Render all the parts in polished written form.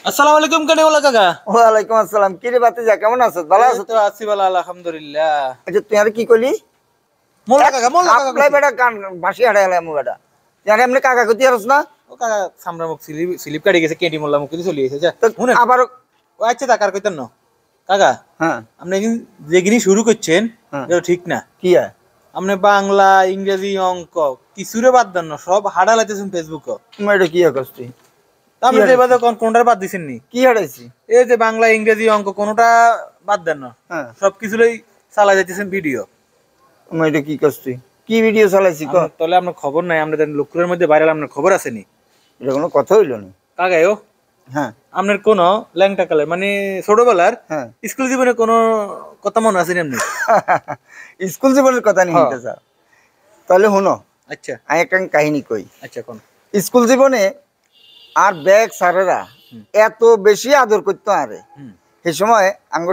আসসালামু আলাইকুম কানে ওলা কাকা। ওয়ালাইকুম আসসালাম। কি রে ভাতিজা, কেমন আছো? ভালো আছো তো? আছি ভালো আলহামদুলিল্লাহ। আচ্ছা তুই আর কি কইলি? মোল্লা কাকা আপলাই বেটা কান বাসি হাড়ে এলাম বেটা। জানি এমনি কাকা কইতে আরছ না? ও কাকা সামরা মুখ স্লিপ কাটি গেছে কেডি মোল্লা মুখ দিয়ে চলে গেছে। যা শুনেন আবার ও আচ্ছা টাকার কইতেন না কাকা। হ্যাঁ আপনি যে জিনিস শুরু করছেন এটা ঠিক না। কি হয়? আপনি বাংলা ইংরেজি অঙ্ক কিছুরে বাদ দেন না, সব হাড়া লাইতেছেন ফেসবুকে। তুমি এটা কি করছিস? আপনি যে বাদে কোনটার বাদ দিছেন নি? কি হারাইছি? এই যে বাংলা ইংরেজি অঙ্ক কোনটা বাদ দেন না, সব কিছুরই চালা যাইতেছেন ভিডিও। তুমি এটা কি করছিস? কি ভিডিও চালাইছি ক? তাহলে আপনার খবর নাই? আমরা লোকের মধ্যে ভাইরাল, আপনার খবর আছে নি? এটা কোনো কথা হইল না কাকায়ও। হ্যাঁ আপনার কোন ল্যাংটা কালে মানে ছোটবেলার স্কুল জীবনে কোন কথা মনে আছে এমনি? স্কুল জীবনের কথা নিয়ে নিতে চাও? তাহলে শুনো। আচ্ছা আমি একটা কাহিনী কই। আচ্ছা কোন? স্কুল জীবনে আর ব্যাগ স্যারেরা এত বেশি আদর করতো আরে সেই সময়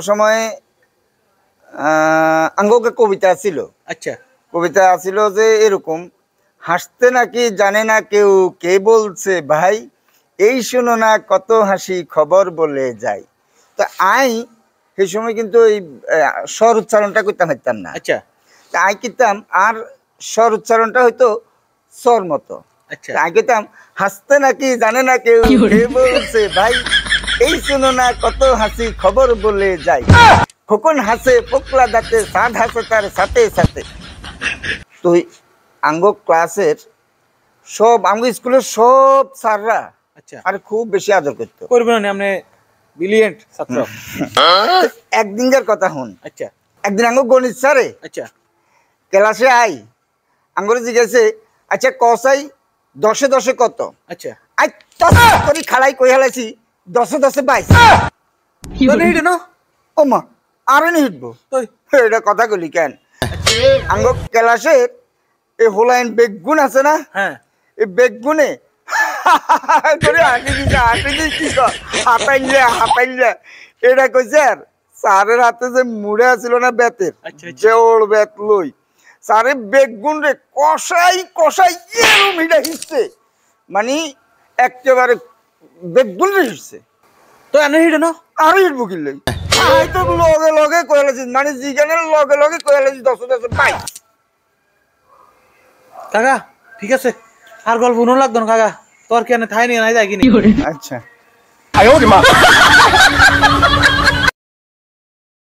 সময় আঙ্গকে কবিতা ছিল। আচ্ছা কবিতা ছিল যে এরকম, হাসতে নাকি জানে না কেউ, কে বলছে ভাই, এই শোনো না কত হাসি খবর বলে যাই। তো আই সেই সময় কিন্তু এই স্বর উচ্চারণটা করতে পারতাম না। আচ্ছা আই কিতাম আর স্বর উচ্চারণটা হয়তো স্বর মতো। আচ্ছা আই কিতাম, হাসতে নাকি জানে না কেউ, কে বলছে ভাই, এই শোনো না কত হাসি খবর বলে যাই। খোকন হাসে পোকলা দাঁতে, সাদ হাসে তার সাথে সাথে। তো আঙ্গ ক্লাসের সব আঙ্গ স্কুলের সব স্যাররা আচ্ছা আর খুব বেশি আদর করতো। করবেন না আপনি ব্রিলিয়েন্ট ছাত্র। একদিনকার কথা হন। আচ্ছা একদিন আঙ্গ গণিত স্যারে আচ্ছা ক্লাসে আই আঙ্গরে জিজ্ঞেসে, আচ্ছা কসাই 10 এ 10 কত? আচ্ছা আই করি খালাই কই হালাইছি 10 এ 10 22। তাহলে এটা না ও মা আরো নি হিটবো তুই এটা কথা কইলি কেন? আঙ্গ ক্লাসের এই হোলাইন বেগুন আছে না, হ্যাঁ এই বেগুনে করে হাঁটি দিস কি হাঁপাইলে এটা কইছে। আর স্যারের হাতে যে মুড়ে আছিল না বেতের, যে ওর বেত লই স্যারে বেগুন রে কষাই কষাই এরম হিটা হিসছে, মানে একেবারে বেগুন রে হিসছে। তো এনে হিটে না আরো হিটবো কিনলে তো লগে লগে কয়ালাছি, মানে জিগানের লগে লগে কয়ালাছি 10 10 22। কাকা ঠিক আছে, আর গল্প শুনো লাগতো না কাকা। তোর কেন থাই নিয়ে নাই যায় কিনি? আচ্ছা